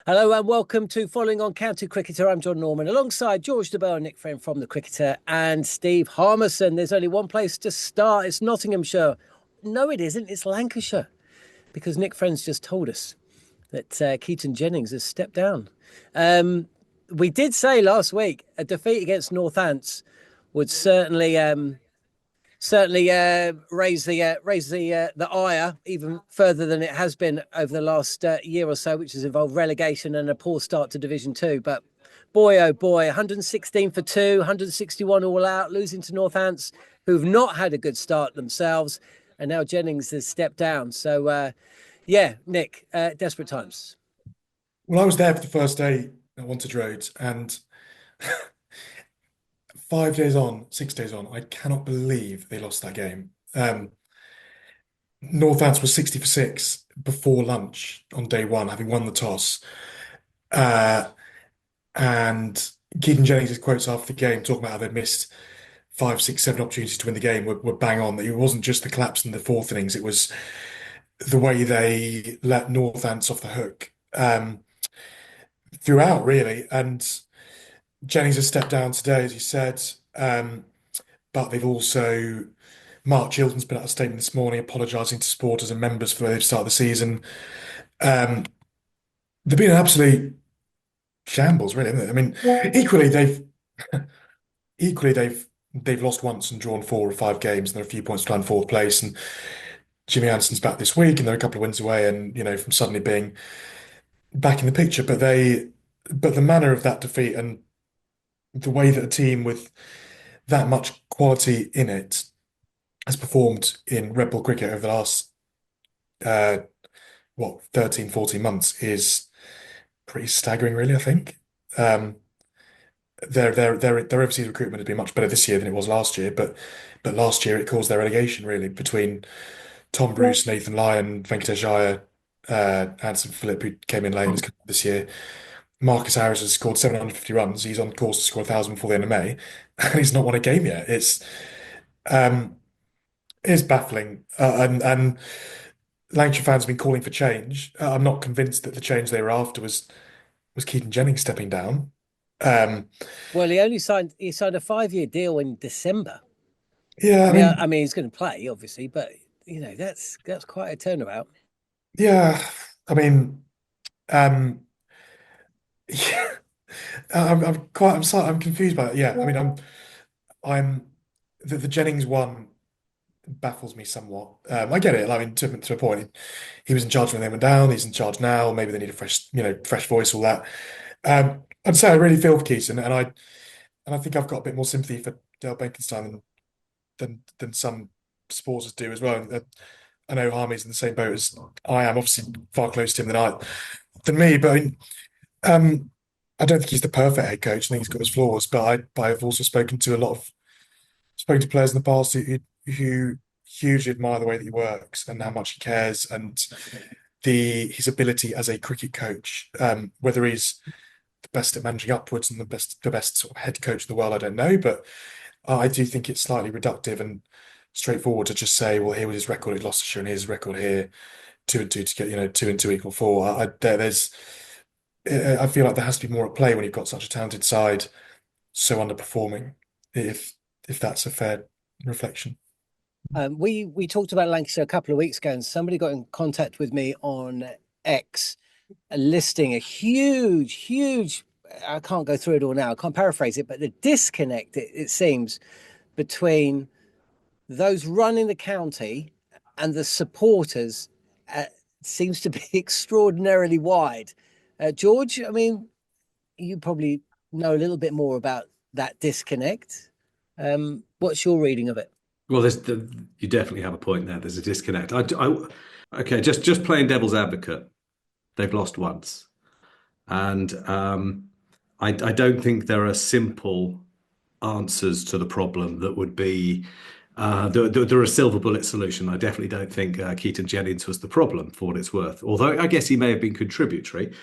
Hello and welcome to Following on County Cricketer. I'm Jon Norman alongside George Dobell and Nick Friend from the Cricketer and Steve Harmison. There's only one place to start. It's Nottinghamshire. No, it isn't. It's Lancashire because Nick Friend's just told us that Keaton Jennings has stepped down. We did say last week a defeat against Northants would certainly raise the ire even further than it has been over the last year or so, which has involved relegation and a poor start to Division Two. But boy, oh boy, 116 for two, 161 all out, losing to Northants, who've not had a good start themselves, and now Jennings has stepped down. So, yeah, Nick, desperate times. Well, I was there for the first day at Wantage Road, and 5 days on, 6 days on, I cannot believe they lost that game. Northants was 60 for six before lunch on day one, having won the toss. Uh, and Keaton Jennings' quotes after the game, talking about how they'd missed five, six, seven opportunities to win the game, were bang on. It wasn't just the collapse in the fourth innings, it was the way they let Northants off the hook throughout, really. And Jennings has stepped down today, as you said, but they've also Mark Chilton's put out a statement this morning apologising to supporters and members for the way they've started the season. Um, they've been an absolute shambles, really, haven't they? I mean, equally they've lost once and drawn 4 or 5 games, and they're a few points behind fourth place. And Jimmy Anderson's back this week, and they're a couple of wins away, and from suddenly being back in the picture. But the manner of that defeat and the way that a team with that much quality in it has performed in red ball cricket over the last uh 13, 14 months is pretty staggering, really, I think. Um their overseas recruitment has been much better this year than it was last year, but last year it caused their relegation, really, between Tom Bruce, Nathan Lyon, Venkatesh Iyer, Anderson Phillip, who came in late and has come this year. Marcus Harris has scored 750 runs. He's on course to score 1,000 before the end of May, and he's not won a game yet. Um, it's baffling, and Lancashire fans have been calling for change. I'm not convinced that the change they were after was Keaton Jennings stepping down. Um, Well, he signed a 5-year deal in December. yeah, I I mean, I mean, mean, he's going to play, obviously, but that's quite a turnabout. yeah, I mean, um, yeah, I'm confused by it. Yeah, I mean, I'm the Jennings one baffles me somewhat. I get it. I mean, to a point, he was in charge when they went down. He's in charge now. Maybe they need a fresh voice, all that. I'd say I really feel for Keaton, and I think I've got a bit more sympathy for Dale Benkenstein than some supporters do as well. And, I know Harmy's in the same boat as I am. Obviously, far closer to him than me. But um, I don't think he's the perfect head coach. I think he's got his flaws. But I've also spoken to players in the past who hugely admire the way that he works and how much he cares, and the his ability as a cricket coach. Whether he's the best at managing upwards and the best sort of head coach in the world, I don't know, but I do think it's slightly reductive and straightforward to just say, well, here was his record at Gloucestershire and here's his record here, 2 and 2 to get, 2 and 2 equal four. I feel like there has to be more at play when you've got such a talented side so underperforming, if if that's a fair reflection. We talked about Lancashire a couple of weeks ago, and somebody got in contact with me on X, listing a huge. I can't go through it all now. I can't paraphrase it, but the disconnect it seems between those running the county and the supporters uh, seems to be extraordinarily wide. George, I mean, you probably know a little bit more about that disconnect. What's your reading of it? Well, you definitely have a point there. There's a disconnect. Okay, just playing devil's advocate. They've lost once, and I don't think there are simple answers to the problem that would be. There are a silver bullet solution. I definitely don't think Keaton Jennings was the problem, for what it's worth. Although I guess he may have been contributory.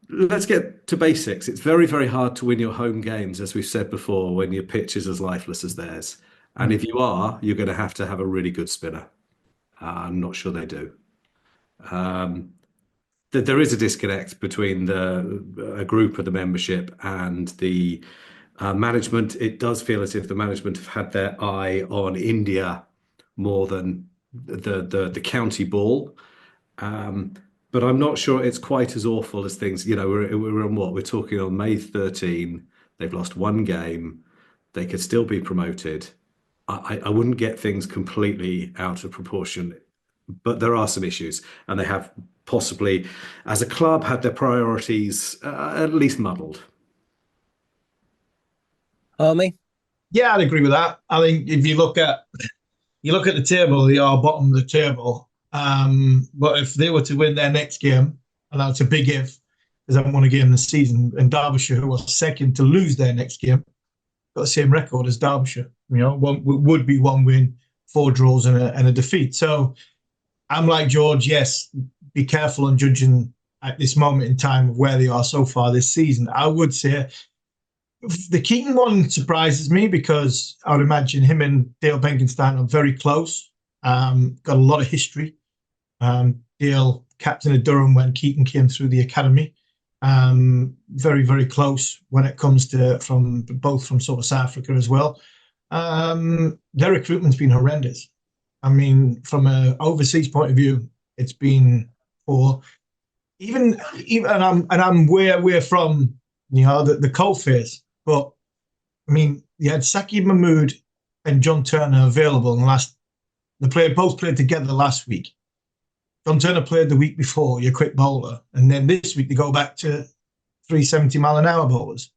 Let's get to basics. It's very hard to win your home games, as we've said before, when your pitch is as lifeless as theirs. And if you are, you're going to have a really good spinner. I'm not sure they do. Um, there is a disconnect between a group of the membership and the management. It does feel as if the management have had their eye on India more than the county ball. But I'm not sure it's quite as awful as things. We're on what? We're talking on May 13. They've lost one game. They could still be promoted. I wouldn't get things completely out of proportion, but there are some issues, and they have possibly, as a club, had their priorities at least muddled. Army? Yeah, I'd agree with that. I think if you look at the table, they are bottom of the table. But if they were to win their next game, and that's a big if, because they haven't won a game this season, and Derbyshire, who was second to lose their next game, got the same record as Derbyshire. Would be 1 win, 4 draws, and a defeat. So I'm like George. Yes, be careful on judging at this moment in time of where they are so far this season. I would say the Keaton one surprises me because I would imagine him and Dale Benkenstein are very close. Got a lot of history. Dale, captain of Durham when Keaton came through the academy. Very, very close when it comes to both from sort of South Africa as well. Their recruitment's been horrendous. I mean, from an overseas point of view, it's been poor. Even and I'm where from the coalface. But I mean, you had Saki Mahmood and John Turner available in the last. Both played together last week. John Turner played the week before, your quick bowler, and then this week they go back to 370-mile-an-hour bowlers.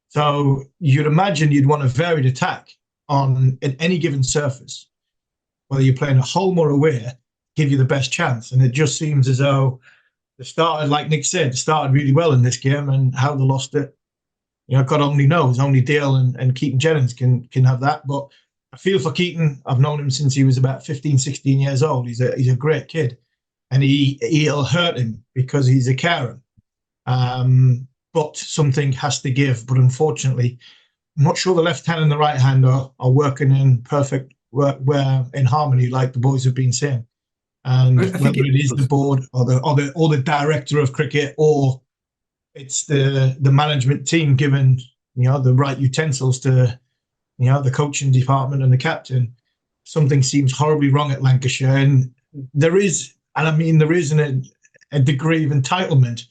So you'd imagine you'd want a varied attack in any given surface, whether you're playing at home or away, give you the best chance. And it just seems as though they started, like Nick said, they started really well in this game, and how they lost it, God only knows. Only Dale and Keaton Jennings can have that. But I feel for Keaton. I've known him since he was about 15, 16 years old. He's a great kid. And he'll hurt him because he's a carer. But something has to give. But unfortunately, I'm not sure the left hand and the right hand are working in perfect work, where in harmony, like the boys have been saying. And whether it is the board or the director of cricket, or it's the management team given the right utensils to the coaching department and the captain, something seems horribly wrong at Lancashire. And there is a degree of entitlement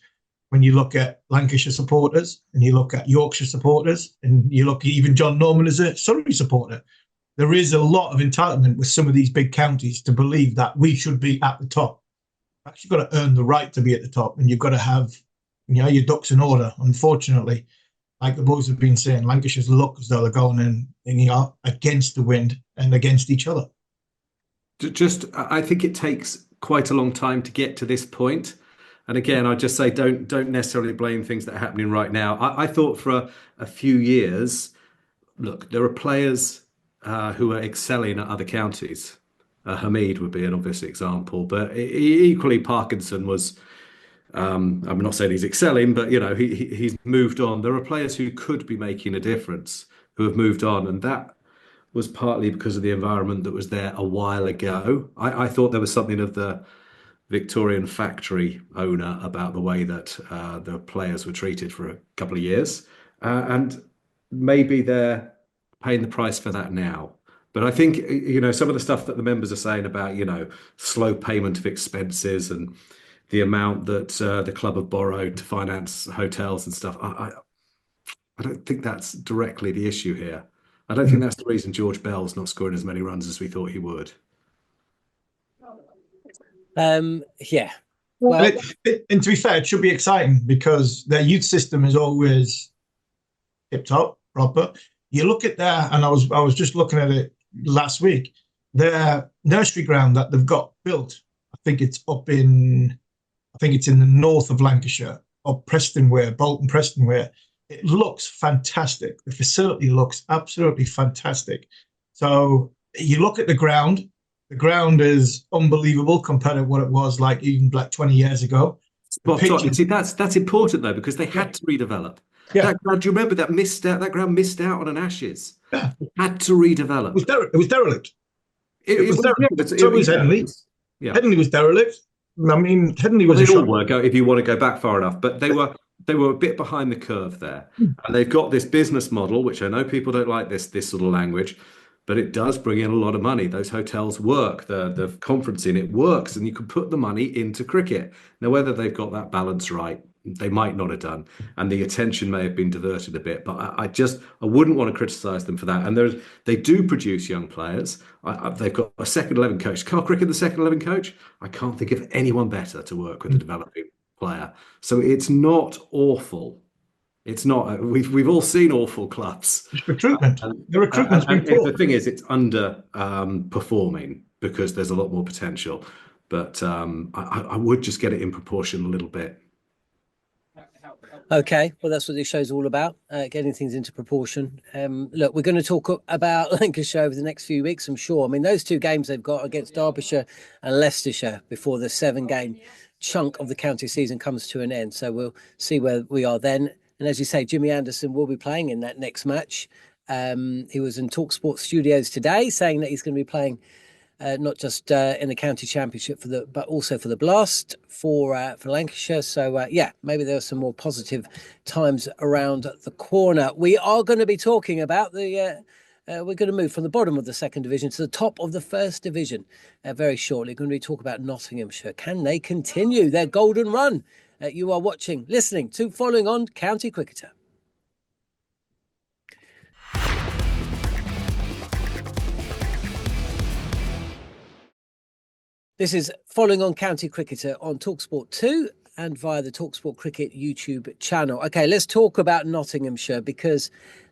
when you look at Lancashire supporters and you look at Yorkshire supporters and you look at even Jon Norman as a Surrey supporter. There is a lot of entitlement with some of these big counties to believe that we should be at the top. You've actually got to earn the right to be at the top, and you've got to have your ducks in order. Unfortunately, like the boys have been saying, Lancashire's look as though they're going in against the wind and against each other. I think it takes quite a long time to get to this point. And again, I just say don't necessarily blame things that are happening right now. I thought for a few years, look, there are players who are excelling at other counties. Hamid would be an obvious example, but equally Parkinson was. I'm not saying he's excelling, but he's moved on. There are players who could be making a difference who have moved on, and that was partly because of the environment that was there a while ago. I thought there was something of the Victorian factory owner about the way that the players were treated for a couple of years, and maybe they're paying the price for that now. But I think some of the stuff that the members are saying about slow payment of expenses and the amount that the club have borrowed to finance hotels and stuff, I don't think that's directly the issue here. I don't think that's the reason George Bell's not scoring as many runs as we thought he would. Yeah. Well, and to be fair, it should be exciting because their youth system is always tip top, proper. You look at and I was just looking at it last week. Their nursery ground that they've got built, I think it's in the north of Lancashire, or Preston Way, Bolton Preston Way. It looks fantastic. The facility looks absolutely fantastic. So you look at the ground. The ground is unbelievable compared to what it was like even 20 years ago. See, that's important though, because they had to redevelop. Yeah. That ground, do you remember that ground missed out on an Ashes? Yeah. Had to redevelop. It was derelict. It was derelict. So was Headingley. Yeah. Headingley was derelict. I mean, Headingley Well, was a they all shock. were, if you want to go back far enough, but they were a bit behind the curve there. And they've got this business model, which I know people don't like this sort of language, but it does bring in a lot of money. Those hotels work, the conferencing, it works, and you can put the money into cricket. Now, whether they've got that balance right, they might not have done, and the attention may have been diverted a bit. But I wouldn't want to criticise them for that. And they do produce young players. They've got a second 11 coach. Carl Cricket, the second 11 coach. I can't think of anyone better to work with a developing player. So it's not awful. It's not. We've all seen awful clubs. It's recruitment. And, The recruitment's been and poor. the thing is, it's under performing because there's a lot more potential. But I would just get it in proportion a little bit. Okay, well, that's what this show's all about, getting things into proportion. Look, we're going to talk about Lancashire over the next few weeks, I'm sure. I mean, those two games they've got against Derbyshire and Leicestershire before the 7-game chunk of the county season comes to an end. So we'll see where we are then. And as you say, Jimmy Anderson will be playing in that next match. He was in talkSPORT studios today saying that he's going to be playing not just in the county championship but also for the Blast for Lancashire. So maybe there are some more positive times around the corner. We are going to be talking about we're going to move from the bottom of the second division to the top of the first division very shortly. We're going to be talking about Nottinghamshire. Can they continue their golden run? You are listening to Following On County Cricketer. This is Following On County Cricketer on talkSPORT 2 and via the talkSPORT Cricket YouTube channel. Okay, let's talk about Nottinghamshire because,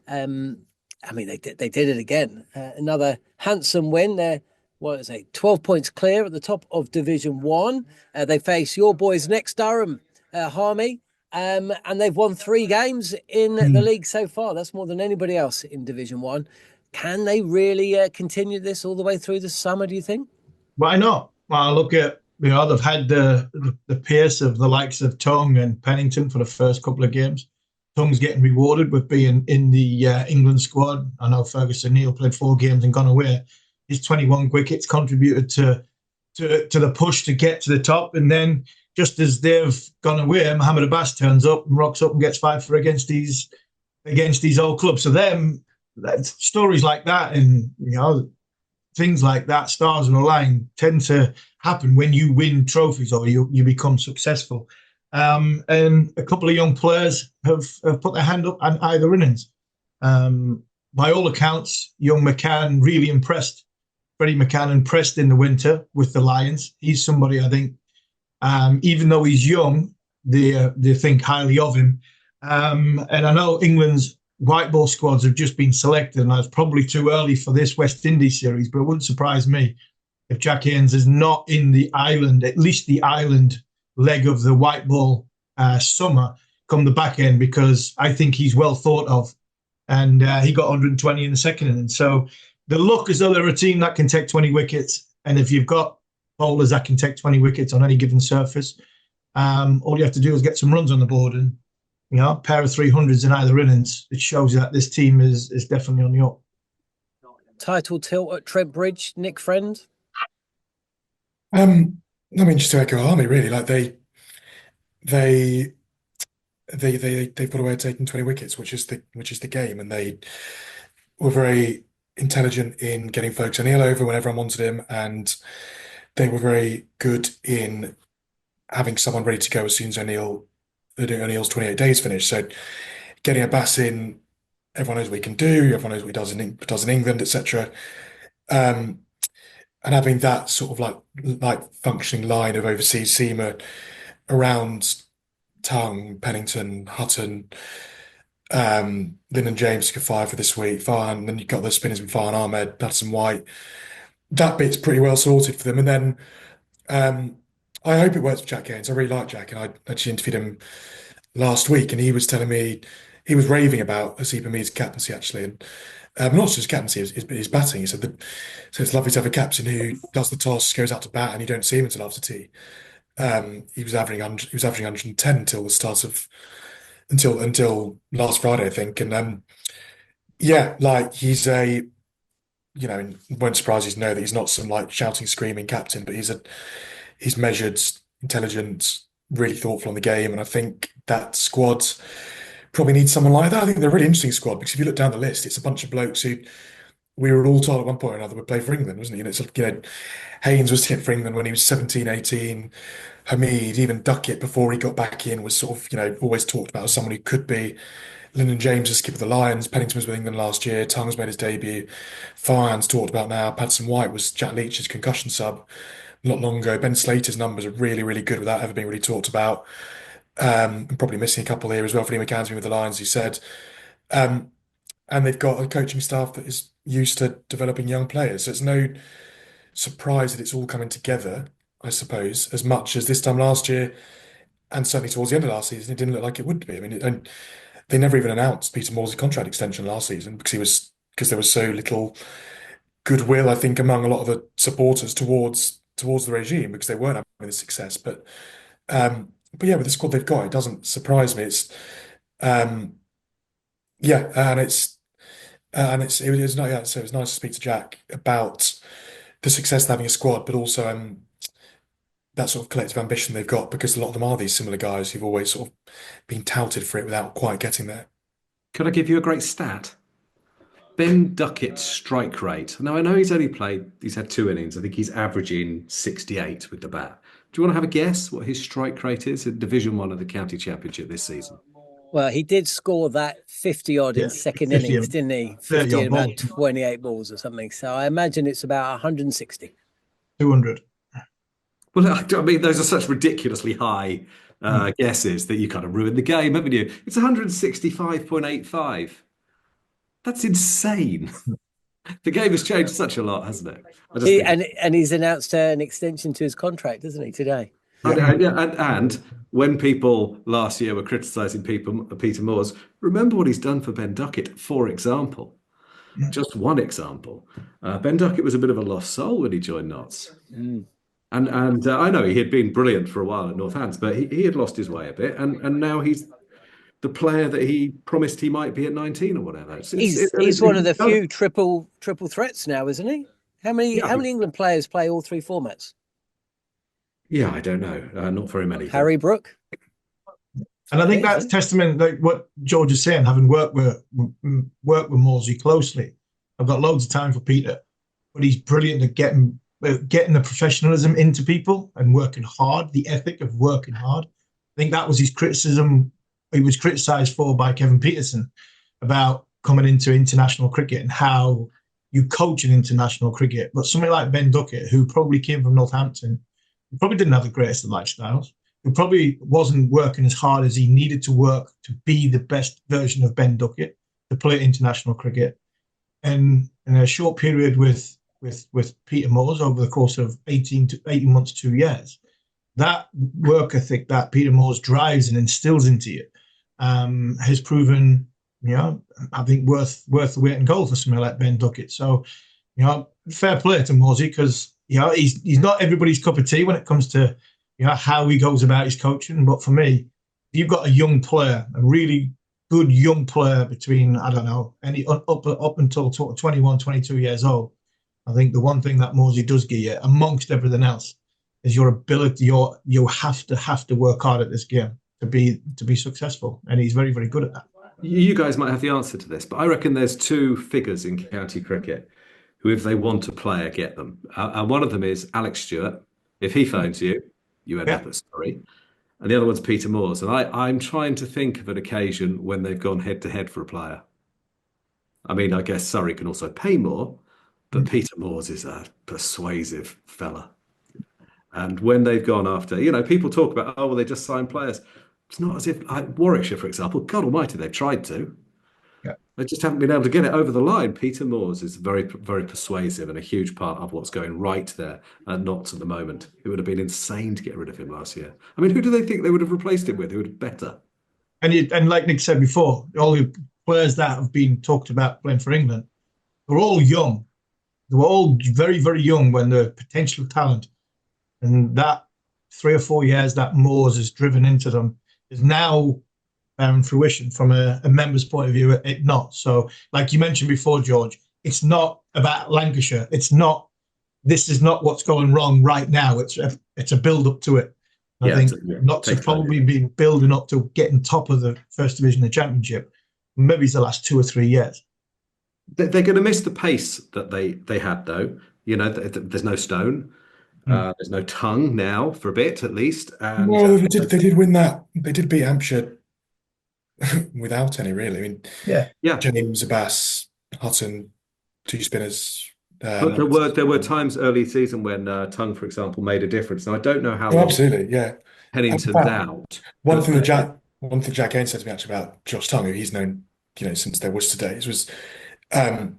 they did it again. Another handsome win. They're, 12 points clear at the top of Division 1. They face your boys next, Durham, Harmy, and they've won 3 games in the league so far. That's more than anybody else in Division 1. Can they really continue this all the way through the summer, do you think? Why not? Well, look at, they've had the pace of the likes of Tongue and Pennington for the first couple of games. Tongue's getting rewarded with being in the England squad. I know Ferguson Neal played 4 games and gone away. His 21 wickets contributed to the push to get to the top. And then just as they've gone away, Mohammed Abbas turns up and rocks up and gets 5 for against these old clubs. So stories like that and, things like that, stars in a line, tend to happen when you win trophies or you become successful. And a couple of young players have put their hand up at either innings. By all accounts, young McCann really impressed. Freddie McCann impressed in the winter with the Lions. He's somebody I think, even though he's young, they think highly of him. And I know England's white ball squads have just been selected, and it's probably too early for this West Indies series, but it wouldn't surprise me if Jack Haynes is not in the island, at least the island leg of the white ball summer, come the back end, because I think he's well thought of. And he got 120 in the second innings. So they look as though they're a team that can take 20 wickets. And if you've got bowlers that can take 20 wickets on any given surface, all you have to do is get some runs on the board. And a pair of 300s in either innings, it shows you that this team is definitely on the up. Title tilt at Trent Bridge, Nick Friend? Just to echo Harmy, really, like they've got away with taking 20 wickets, which is the game, and they were very intelligent in getting Ferguson Neal over when everyone wanted him, and they were very good in having someone ready to go as soon as O'Neill's 28 days finished. So getting Abbas in, everyone knows what he can do, everyone knows what he does in England, etc. And having that sort of like functioning line of overseas seamer around Tongue, Pennington, Hutton, Lyndon James could fire for this week, Farhan, then you've got the spinners with Farhan Ahmed, Hudson White. That bit's pretty well sorted for them. And then I hope it works for Jack Haynes. I really like Jack, and I actually interviewed him last week, and he was telling me he was raving about Asif Hamid's captaincy, actually, and not just his captaincy, his batting. He said that so it's lovely to have a captain who does the toss, goes out to bat, and you don't see him until after tea. He was averaging 110 until the start of until last Friday, I think, and he's a. It won't surprise you to know that he's not some like shouting, screaming captain, but he's measured, intelligent, really thoughtful on the game. And I think that squad probably needs someone like that. I think they're a really interesting squad because if you look down the list, it's a bunch of blokes who we were all told at one point or another would play for England, wasn't he? You know, it's like, Haynes was hit for England when he was 17, 18. Hamid, even Duckett before he got back in was sort of, always talked about as someone who could be. Lyndon James is skipper of the Lions. Pennington was with England last year. Tongue's made his debut. Farhan's talked about now. Patson White was Jack Leach's concussion sub not long ago. Ben Slater's numbers are really, really good without ever being really talked about. And probably missing a couple here as well. Freddie McCann's been with the Lions, he said. And they've got a coaching staff that is used to developing young players. So it's no surprise that it's all coming together, I suppose, as much as this time last year, and certainly towards the end of last season, it didn't look like it would be. I mean, and they never even announced Peter Moore's contract extension last season because there was so little goodwill, I think, among a lot of the supporters towards the regime because they weren't having the success. But yeah, with the squad they've got, it doesn't surprise me. It's yeah, and it was nice. Yeah, so it was nice to speak to Jack about the success of having a squad, but also that sort of collective ambition they've got because a lot of them are these similar guys who've always sort of been touted for it without quite getting there. Could I give you a great stat? Ben Duckett's strike rate. Now, I know he's had 2 innings. I think he's averaging 68 with the bat. Do you want to have a guess what his strike rate is in Division 1 of the County Championship this season? Well, he did score that 50-odd in second innings, didn't he? 50 in about 28 balls or something. So I imagine it's about 160. 200. Well, I mean, those are such ridiculously high guesses that you kind of ruined the game, haven't you? It's 165.85. That's insane. The game has changed such a lot, hasn't it? And he's announced an extension to his contract, isn't he, today? And when people last year were criticising Peter Moores, remember what he's done for Ben Duckett, for example. Just one example. Ben Duckett was a bit of a lost soul when he joined Notts. And I know he had been brilliant for a while at Northants, but he had lost his way a bit. And now he's the player that he promised he might be at 19 or whatever. He's one of the few triple threats now, isn't he? How many England players play all 3 formats? Yeah, I don't know. Not very many. Harry Brook. And I think that's testament, like what George is saying, having worked with Morsey closely. I've got loads of time for Peter, but he's brilliant at getting the professionalism into people and working hard, the ethic of working hard. I think that was his criticism. He was criticised for by Kevin Peterson about coming into international cricket and how you coach in international cricket. But somebody like Ben Duckett, who probably came from Northampton, who probably didn't have the greatest of lifestyles, who probably wasn't working as hard as he needed to work to be the best version of Ben Duckett to play international cricket. And in a short period with Peter Moores over the course of 18 months, 2 years, that work ethic that Peter Moores drives and instills into you has proven, I think worth the weight in gold for somebody like Ben Duckett. So, fair play to Morsey because, he's not everybody's cup of tea when it comes to, how he goes about his coaching. But for me, if you've got a young player, a really good young player between, I don't know, up until 21, 22 years old, I think the one thing that Morsey does give you, amongst everything else, is your ability. You have to work hard at this game to be successful, and he's very, very good at that. You guys might have the answer to this, but I reckon there's 2 figures in county cricket who, if they want a player, get them. And one of them is Alex Stewart. If he phones you, you end up at Surrey. And the other one's Peter Moores. And I'm trying to think of an occasion when they've gone head-to-head for a player. I mean, I guess Surrey can also pay more, but Peter Moores is a persuasive fella. And when they've gone after, people talk about, oh, well, they just signed players. It's not as if Warwickshire, for example, God almighty, they've tried to. Yeah. They just haven't been able to get it over the line. Peter Moores is very, very persuasive and a huge part of what's going right there at Notts at the moment. It would have been insane to get rid of him last year. I mean, who do they think they would have replaced him with? Who would have better? And like Nick said before, all the players that have been talked about playing for England, they're all young. They were all very, very young when they're potential talent. And that 3 or 4 years that Moores has driven into them is now bearing fruition from a member's point of view at Notts. So, like you mentioned before, George, it's not about Lancashire. This is not what's going wrong right now. It's a build up to it. I think yeah, Notts have takes time. probably been building up to getting top of the First Division of the Championship. Maybe it's the last 2 or 3 years. They're going to miss the pace that they had, though. You know, there's no Stone, there's no Tongue now for a bit at least, and Well, they did win that. They did beat Hampshire without any, really. I mean, Yeah. Jennings, Abbas, Hutton, two spinners. But there were times early season when Tongue, for example, made a difference. Now I don't know how Oh, long absolutely, yeah. In Pennington's fact, out. one thing that Jack Gaines said to me actually about Josh Tongue, who he's known, since their Worcester days, was, and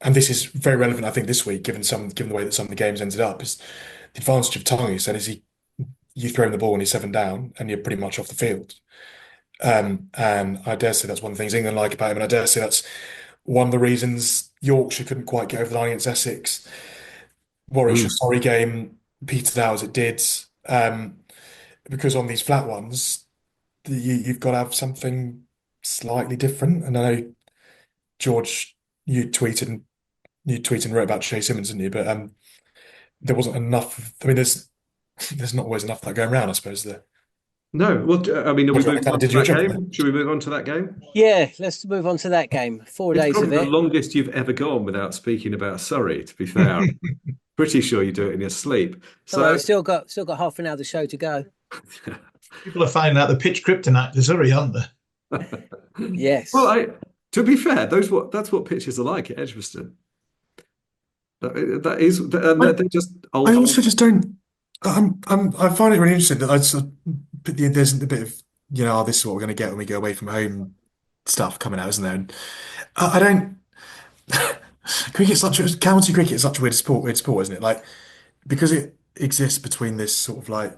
this is very relevant, I think, this week, given the way that some of the games ended up, is the advantage of Tongue. He said, you throw him the ball and he's 7 down, and you're pretty much off the field. And I dare say that's one of the things England like about him, and I dare say that's one of the reasons Yorkshire couldn't quite get over the line against Essex. Warwickshire, sorry, game petered out as it did, because on these flat ones, you've got to have something slightly different. And I know, George, you tweeted and wrote about Chase Simmons, didn't you? But there wasn't enough. I mean, there's not always enough of that going around, I suppose. No, well, I mean, are we moving on to that job, game? Should we move on to that game? Yeah, let's move on to that game. 4 It's days of probably the it. longest you've ever gone without speaking about Surrey, to be fair. Pretty sure you do it in your sleep. So I've still got half an hour of the show to go. People are finding out the pitch kryptonite is Surrey, aren't they? Yes. Well, to be fair, that's what pitches are like at Edgbaston. They're just old. I also just don't. I find it really interesting that there's a bit of this is what we're going to get when we go away from home stuff coming out, isn't there? And I don't. County cricket is such a weird sport, isn't it? Like, because it exists between this sort of like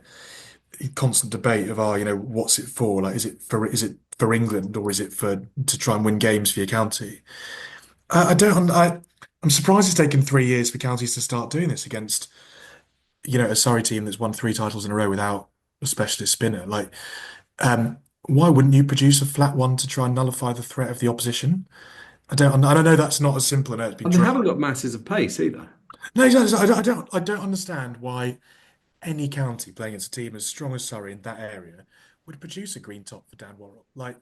constant debate of what's it for? Like, is it for England, or is it to try and win games for your county? I'm surprised it's taken 3 years for counties to start doing this against a Surrey team that's won 3 titles in a row without a specialist spinner. Like, why wouldn't you produce a flat one to try and nullify the threat of the opposition? I know that's not as simple. And they haven't got masses of pace either. No, exactly. I don't understand why any county playing against a team as strong as Surrey in that area would produce a green top for Dan Worrell. Like,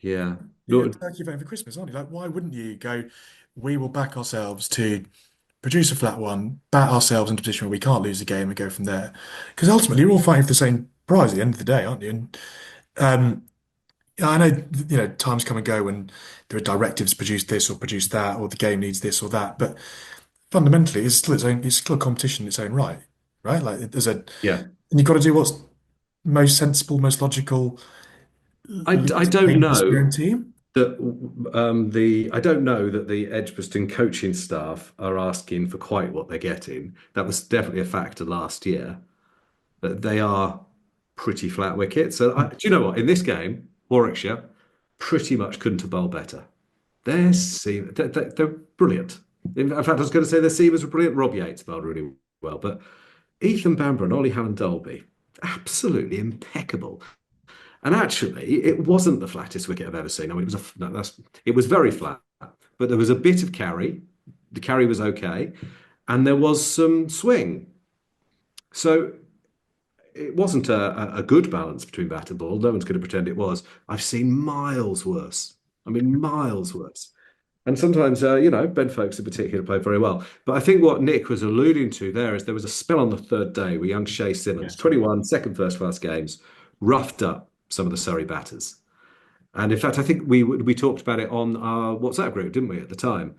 yeah, you're turkey voting for Christmas, aren't you? Like, why wouldn't you go? We will back ourselves to produce a flat one, bat ourselves into a position where we can't lose the game, and go from there. Because ultimately, you're all fighting for the same prize at the end of the day, aren't you? And I know, times come and go when there are directives, produce this or produce that, or the game needs this or that. But fundamentally, it's still a competition in its own right? Like, and you've got to do what's most sensible, most logical. I don't know your own team. I don't know that the Edgbaston coaching staff are asking for quite what they're getting. That was definitely a factor last year. But they are pretty flat wicket. So do you know what? In this game, Warwickshire pretty much couldn't have bowled better. They're brilliant. In fact, I was going to say their seamers were brilliant. Rob Yates bowled really well, but Ethan Bamber and Ollie Halland-Dolby, absolutely impeccable. And actually, it wasn't the flattest wicket I've ever seen. I mean, it was very flat, but there was a bit of carry. The carry was okay, and there was some swing. So it wasn't a good balance between bat and ball. No one's going to pretend it was. I've seen miles worse. I mean, miles worse. And sometimes, Ben Folkes in particular played very well. But I think what Nick was alluding to there is there was a spell on the third day where young Shay Simmons, 21, second first-class games, roughed up some of the Surrey batters. And in fact, I think we talked about it on our WhatsApp group, didn't we, at the time?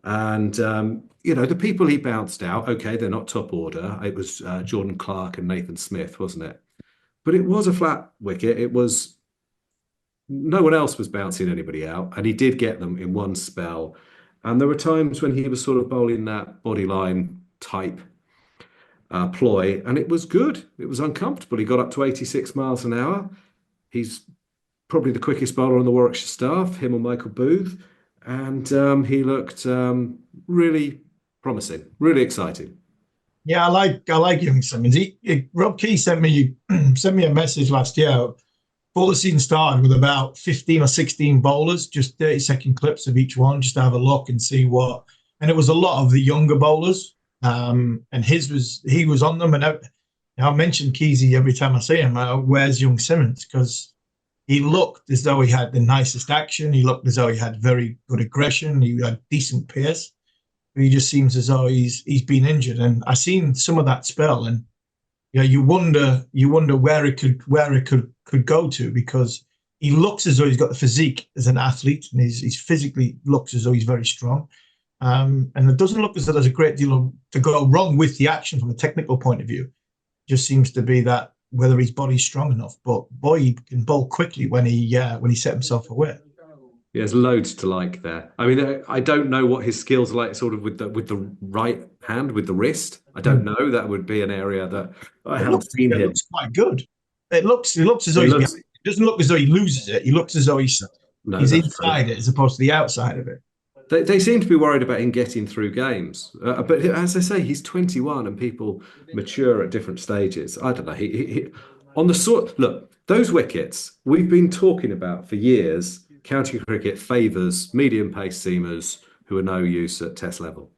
And, the people he bounced out, okay, they're not top order. It was Jordan Clark and Nathan Smith, wasn't it? But it was a flat wicket. It was... No one else was bouncing anybody out, and he did get them in one spell. And there were times when he was sort of bowling that bodyline type ploy, and it was good. It was uncomfortable. He got up to 86 miles an hour. He's probably the quickest bowler on the Warwickshire staff, him and Michael Booth. And he looked really promising, really exciting. Yeah, I like young Simmons. Rob Key sent me a message last year. Before the season started, with about 15 or 16 bowlers, just 30-second clips of each one, just to have a look and see what. And it was a lot of the younger bowlers, and he was on them, and I mention Keezy every time I see him. Where's young Simmons? Because he looked as though he had the nicest action. He looked as though he had very good aggression. He had decent pace. But he just seems as though he's been injured. And I seen some of that spell, and you wonder where it could go to, because he looks as though he's got the physique as an athlete, and he's physically looks as though he's very strong. And it doesn't look as though there's a great deal to go wrong with the action from a technical point of view. Just seems to be that whether his body's strong enough. But boy, he can bowl quickly when he set himself away. Yeah, there's loads to like there. I mean, I don't know what his skills are like, sort of with the right hand, with the wrist. I don't know. That would be an area that I haven't seen him. It looks quite good. It looks as though it doesn't look as though he loses it. He looks as though he's inside it as opposed to the outside of it. They seem to be worried about him getting through games. But as I say, he's 21 and people mature at different stages. I don't know. He on the look, those wickets we've been talking about for years. County cricket favours medium pace seamers who are no use at test level.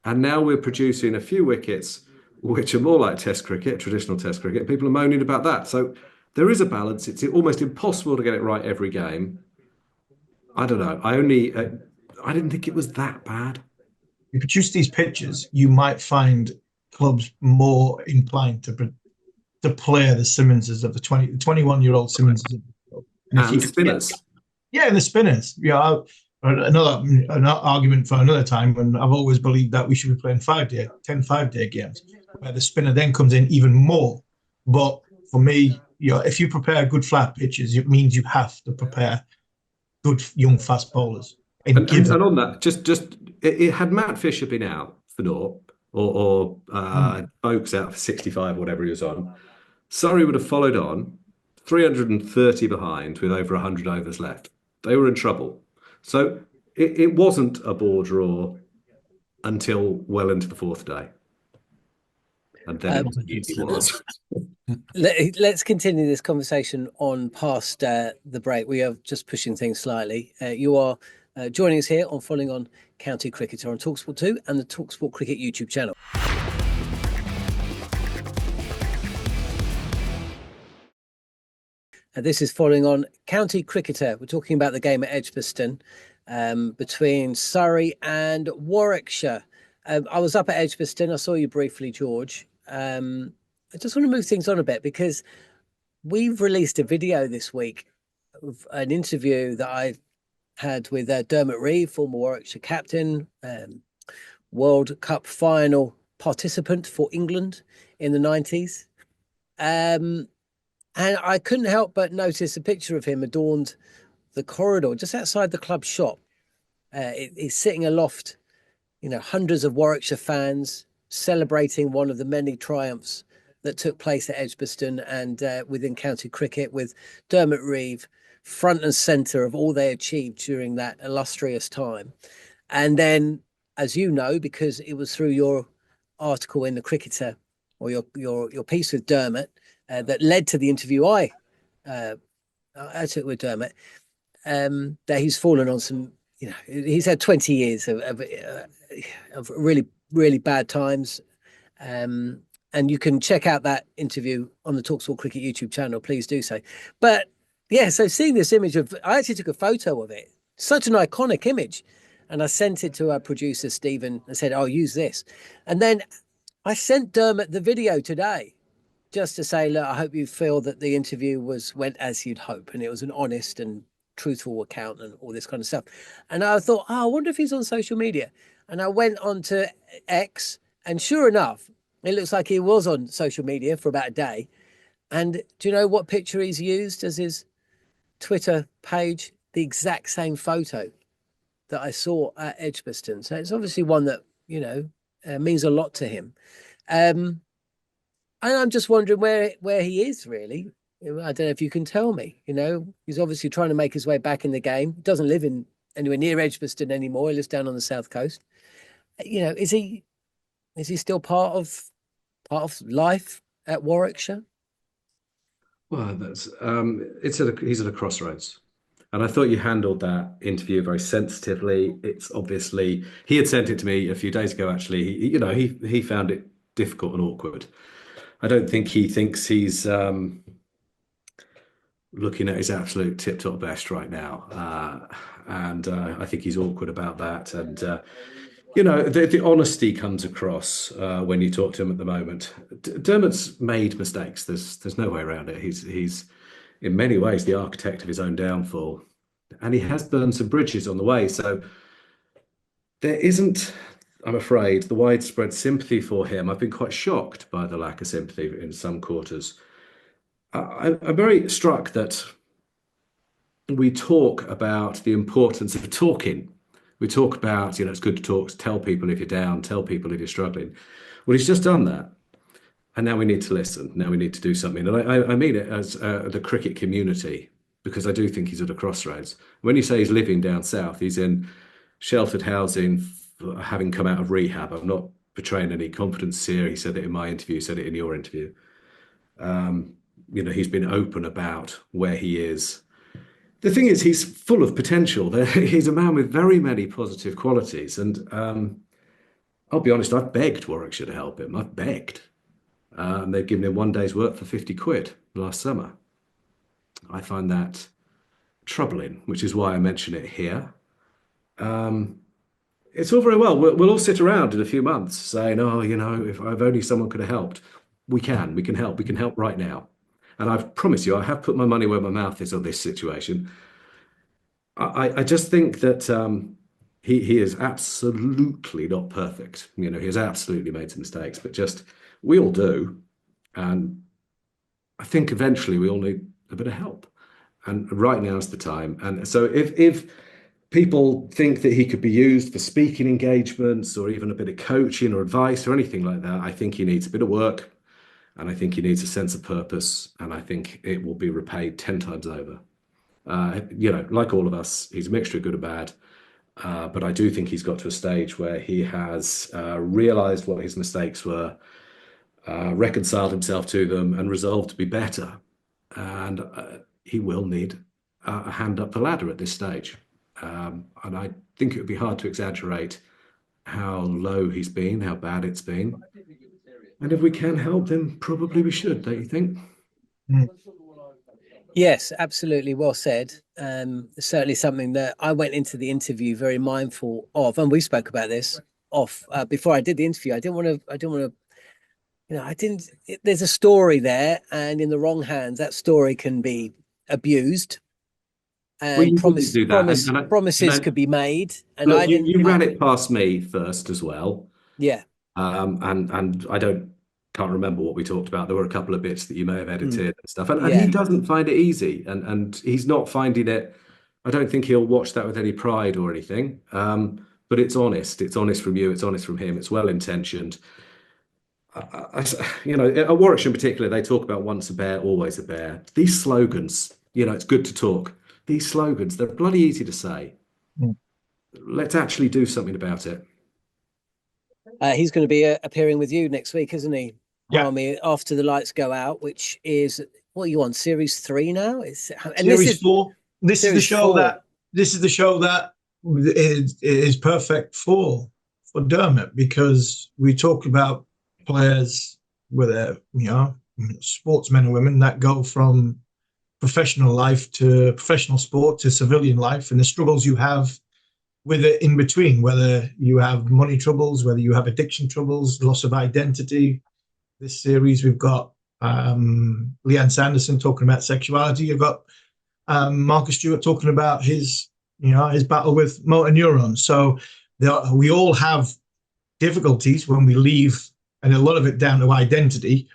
And now we're producing a few wickets which are more like test cricket, traditional test cricket. People are moaning about that. So there is a balance. It's almost impossible to get it right every game. I don't know. I didn't think it was that bad. If you produce these pitches, you might find clubs more inclined to play the Simmonses of the 21-year-old Simmonses of the club. And spinners. And the spinners. Yeah, another argument for another time, and I've always believed that we should be playing 10 5-day games, where the spinner then comes in even more. But for me, if you prepare good flat pitches, it means you have to prepare good young fast bowlers. And on that, it had Matt Fisher been out for naught, or Oakes out for 65, whatever he was on, Surrey would have followed on 330 behind with over 100 overs left. They were in trouble. So it wasn't a bore draw until well into the fourth day. And then it was. Let's continue this conversation on past the break. We are just pushing things slightly. You are joining us here on Following On County Cricketer on talkSPORT 2 and the talkSPORT Cricket YouTube channel. This is Following On County Cricketer. We're talking about the game at Edgbaston between Surrey and Warwickshire. I was up at Edgbaston. I saw you briefly, George. I just want to move things on a bit because we've released a video this week of an interview that I had with Dermot Reeve, former Warwickshire captain, World Cup final participant for England in the 90s. And I couldn't help but notice a picture of him adorned the corridor just outside the club shop. He's sitting aloft, hundreds of Warwickshire fans celebrating one of the many triumphs that took place at Edgbaston and within county cricket, with Dermot Reeve front and centre of all they achieved during that illustrious time. And then, as you know, because it was through your article in the Cricketer, or your piece with Dermot, that led to the interview I took with Dermot, that he's fallen on some, he's had 20 years of really, really bad times. And you can check out that interview on the talkSPORT Cricket YouTube channel. Please do so. But yeah, so seeing this image I actually took a photo of it. Such an iconic image. And I sent it to our producer, Stephen, and said, I'll use this. And then I sent Dermot the video today just to say, look, I hope you feel that the interview went as you'd hope. And it was an honest and truthful account and all this kind of stuff. And I thought, I wonder if he's on social media. And I went on to X, and sure enough, it looks like he was on social media for about a day. And do you know what picture he's used as his Twitter page? The exact same photo that I saw at Edgbaston. So it's obviously one that, means a lot to him. And I'm just wondering where he is, really. I don't know if you can tell me. He's obviously trying to make his way back in the game. He doesn't live anywhere near Edgbaston anymore. He lives down on the south coast. Is he still part of life at Warwickshire? Well, that's he's at a crossroads. And I thought you handled that interview very sensitively. It's obviously, he had sent it to me a few days ago, actually. He found it difficult and awkward. I don't think he thinks he's looking at his absolute tip-top best right now. And I think he's awkward about that. And, the honesty comes across when you talk to him at the moment. Dermot's made mistakes. There's no way around it. He's in many ways the architect of his own downfall. And he has burned some bridges on the way. So there isn't, I'm afraid, the widespread sympathy for him. I've been quite shocked by the lack of sympathy in some quarters. I'm very struck that we talk about the importance of talking. We talk about, it's good to talk, tell people if you're down, tell people if you're struggling. Well, he's just done that. And now we need to listen. Now we need to do something. And I mean it as the cricket community, because I do think he's at a crossroads. When you say he's living down south, he's in sheltered housing, having come out of rehab. I'm not betraying any confidence here. He said it in my interview, said it in your interview. He's been open about where he is. The thing is, he's full of potential. He's a man with very many positive qualities. And I'll be honest, I've begged Warwickshire to help him. I've begged. And they've given him one day's work for 50 quid last summer. I find that troubling, which is why I mention it here. It's all very well. We'll all sit around in a few months saying, if only someone could have helped. We can help right now. And I promise you, I have put my money where my mouth is on this situation. I just think that he is absolutely not perfect. He has absolutely made some mistakes, but we all do. And I think eventually we all need a bit of help. And right now is the time. And so if people think that he could be used for speaking engagements or even a bit of coaching or advice or anything like that, I think he needs a bit of work. And I think he needs a sense of purpose, and I think it will be repaid 10 times over. Like all of us, he's a mixture of good and bad, but I do think he's got to a stage where he has realised what his mistakes were, reconciled himself to them, and resolved to be better. And he will need a hand up the ladder at this stage. And I think it would be hard to exaggerate how low he's been, how bad it's been. And if we can help, then probably we should, don't you think? Yes, absolutely. Well said. Certainly something that I went into the interview very mindful of, and we spoke about this before I did the interview. I didn't want to, there's a story there, and in the wrong hands, that story can be abused. And promises could be made. And look, you ran it past me first as well. Yeah. And I can't remember what we talked about. There were a couple of bits that you may have edited and stuff. And he doesn't find it easy. And he's not finding it. I don't think he'll watch that with any pride or anything. But it's honest. It's honest from you. It's honest from him. It's well-intentioned. At Warwickshire in particular, they talk about once a bear, always a bear. These slogans, it's good to talk. These slogans, they're bloody easy to say. Let's actually do something about it. He's going to be appearing with you next week, isn't he? Yeah. After the lights go out, which is what are you on? Series 3 now? Series 4. This is the show that is perfect for Dermot, because we talk about players with sportsmen and women that go from professional life to professional sport to civilian life, and the struggles you have with it in between, whether you have money troubles, whether you have addiction troubles, loss of identity. This series, we've got Leanne Sanderson talking about sexuality. You've got Marcus Stewart talking about his battle with motor neurons. So we all have difficulties when we leave, and a lot of it down to identity.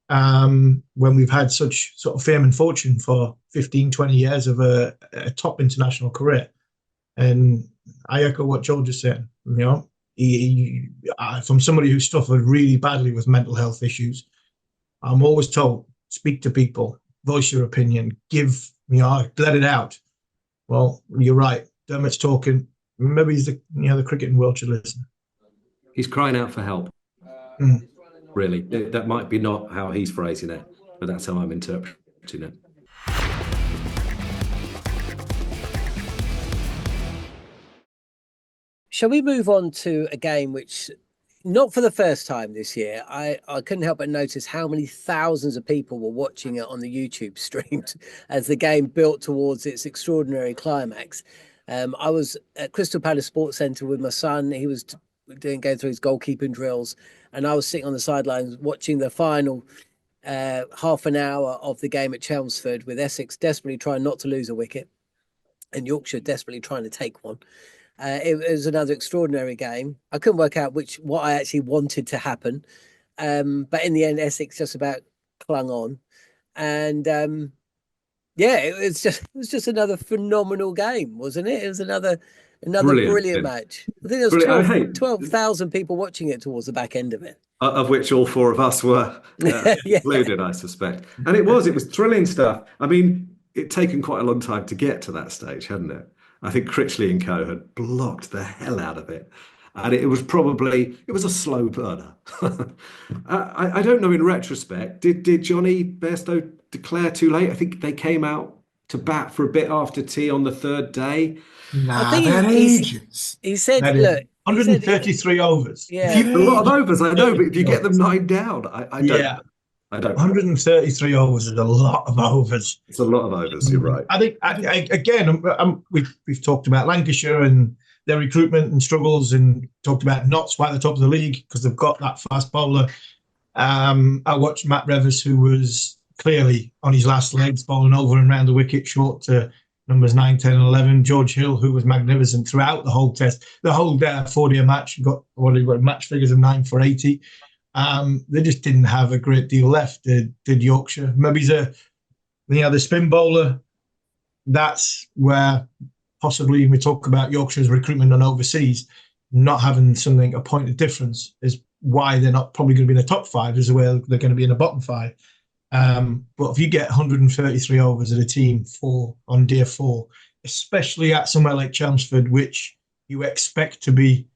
When we've had such sort of fame and fortune for 15, 20 years of a top international career. And I echo what Joel just said. From somebody who suffered really badly with mental health issues, I'm always told, speak to people, voice your opinion, let it out. Well, you're right. Dermot's talking. Maybe he's the cricketing world should listen. He's crying out for help. Really, that might be not how he's phrasing it, but that's how I'm interpreting it. Shall we move on to a game which not for the first time this year. I couldn't help but notice how many thousands of people were watching it on the YouTube streams as the game built towards its extraordinary climax. I was at Crystal Palace Sports Centre with my son. He was going through his goalkeeping drills, and I was sitting on the sidelines watching the final half an hour of the game at Chelmsford, with Essex desperately trying not to lose a wicket and Yorkshire desperately trying to take one. It was another extraordinary game. I couldn't work out what I actually wanted to happen, but in the end, Essex just about clung on, and yeah, it was just another phenomenal game, wasn't it? It was another brilliant match. I think there was Brilliant. 12,000 people watching it towards the back end of it. Of which all four of us were Yeah. included, I suspect. And it was thrilling stuff. I mean, it'd taken quite a long time to get to that stage, hadn't it? I think Critchley and co had blocked the hell out of it. And it was a slow burner. I don't know in retrospect, did Johnny Bairstow declare too late? I think they came out to bat for a bit after tea on the third day. Nah, I think he said, look, 133 overs. Yeah. A lot of overs, I know, but if you get them 9 down, I don't. Yeah. I don't. 133 overs is a lot of overs. It's a lot of overs. You're right. I think again, we've talked about Lancashire and their recruitment and struggles, and talked about Notts right at the top of the league because they've got that fast bowler. I watched Matt Revis, who was clearly on his last legs, bowling over and round the wicket, short to numbers 9, 10, and 11. George Hill, who was magnificent throughout the whole test, the whole 4-day match, got match figures of 9 for 80. They just didn't have a great deal left, did Yorkshire. Maybe the spin bowler, that's where possibly we talk about Yorkshire's recruitment on overseas, not having a point of difference is why they're not probably going to be in the top 5 as well. They're going to be in the bottom 5. But if you get 133 overs at a team on day 4, especially at somewhere like Chelmsford, which you expect to be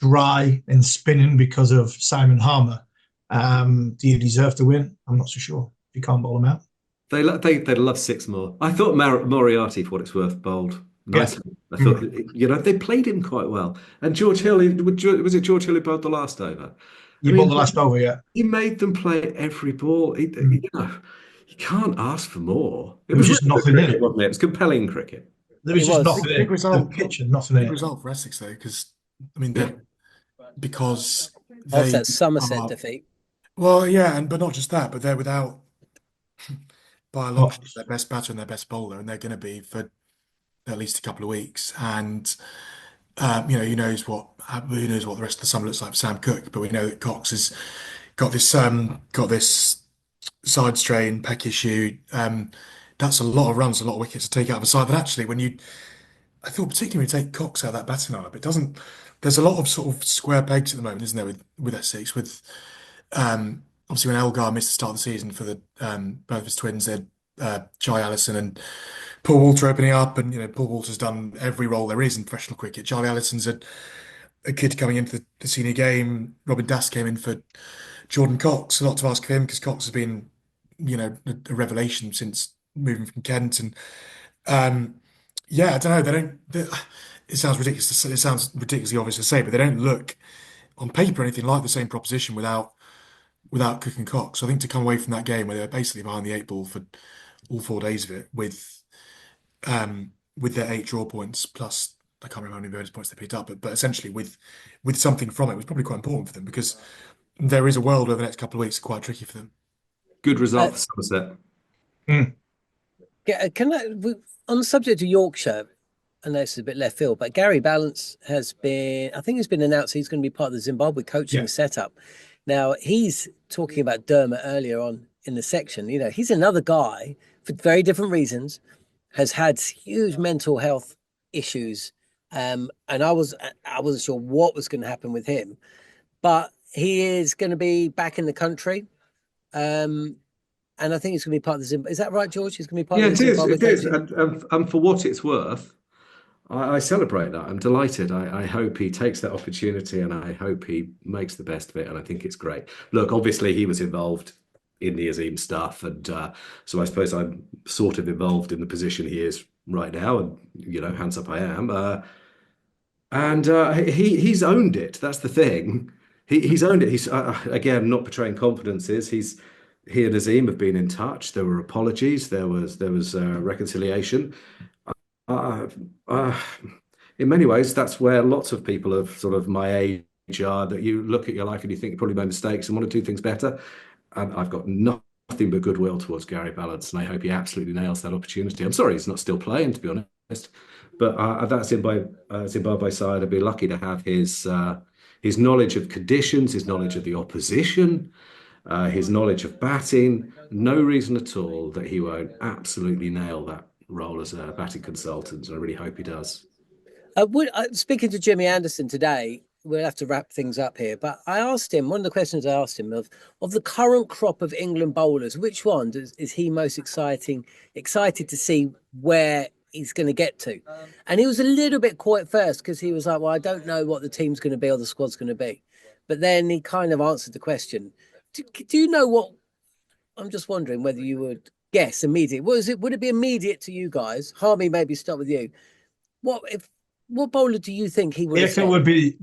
dry and spinning because of Simon Harmer, do you deserve to win? I'm not so sure. You can't bowl them out. They'd love 6 more. I thought Moriarty, for what it's worth, bowled nicely. Yeah. I thought they played him quite well. And George Hill, was it George Hill who bowled the last over? Bowled the last over, yeah. He made them play every ball. You can't ask for more. It was just nothing in it, wasn't it? It was compelling cricket. There was just nothing in it. Big result. Nothing in it. Big result for Essex though, because because of that Somerset defeat. Well, yeah, but not just that, but they're without by a long shot their best batter and their best bowler, and they're going to be for at least a couple of weeks. And who knows what the rest of the summer looks like for Sam Cook, but we know that Cox has got this side strain, pec issue. That's a lot of runs, a lot of wickets to take out of a side. That actually, I thought particularly when you take Cox out of that batting lineup, it doesn't. There's a lot of sort of square pegs at the moment, isn't there, with Essex? With obviously when Elgar missed the start of the season for the both of his twins, they had Jai Allison and Paul Walter opening up, and Paul Walter's done every role there is in professional cricket. Charlie Allison's a kid coming into the senior game. Robin Das came in for Jordan Cox. A lot to ask of him because Cox has been, a revelation since moving from Kent. And I don't know. It sounds ridiculous. It sounds ridiculously obvious to say, but they don't look on paper anything like the same proposition without Cook and Cox. So I think to come away from that game where they were basically behind the 8 ball for all 4 days of it, with their 8 draw points plus I can't remember how many bonus points they picked up, but essentially with something from it was probably quite important for them because there is a world where the next couple of weeks are quite tricky for them. Good result for Somerset. On the subject of Yorkshire, I know it's a bit left field, but Gary Balance he's been announced he's going to be part of the Zimbabwe coaching setup. Now, he's talking about Dermot earlier on in the section. He's another guy for very different reasons, has had huge mental health issues. And I wasn't sure what was going to happen with him, but he is going to be back in the country. And I think he's going to be part of the Zimbabwe. Is that right, George? He's going to be part of the Zimbabwe. It is. And for what it's worth, I celebrate that. I'm delighted. I hope he takes that opportunity and I hope he makes the best of it. And I think it's great. Look, obviously he was involved in the Azim stuff. And so I suppose I'm sort of involved in the position he is right now. And, hands up I am. And he's owned it. That's the thing. He's owned it. He's again not portraying confidences. He and Azim have been in touch. There were apologies. There was reconciliation. Uh, uh, in many ways, that's where lots of people of sort of my age are. That you look at your life and you think you probably made mistakes and want to do things better. And I've got nothing but goodwill towards Gary Balance, and I hope he absolutely nails that opportunity. I'm sorry he's not still playing, to be honest, but that Zimbabwe side, I'd be lucky to have his knowledge of conditions, his knowledge of the opposition, his knowledge of batting. No reason at all that he won't absolutely nail that role as a batting consultant. And I really hope he does. Speaking to Jimmy Anderson today, we'll have to wrap things up here, but I asked him, one of the questions I asked him of the current crop of England bowlers, which one is he most excited to see where he's going to get to? And he was a little bit quiet first because he was like, well, I don't know what the team's going to be or the squad's going to be. But then he kind of answered the question. Do you know what? I'm just wondering whether you would guess immediate. Would it be immediate to you guys? Harmy, maybe start with you. What bowler do you think he would?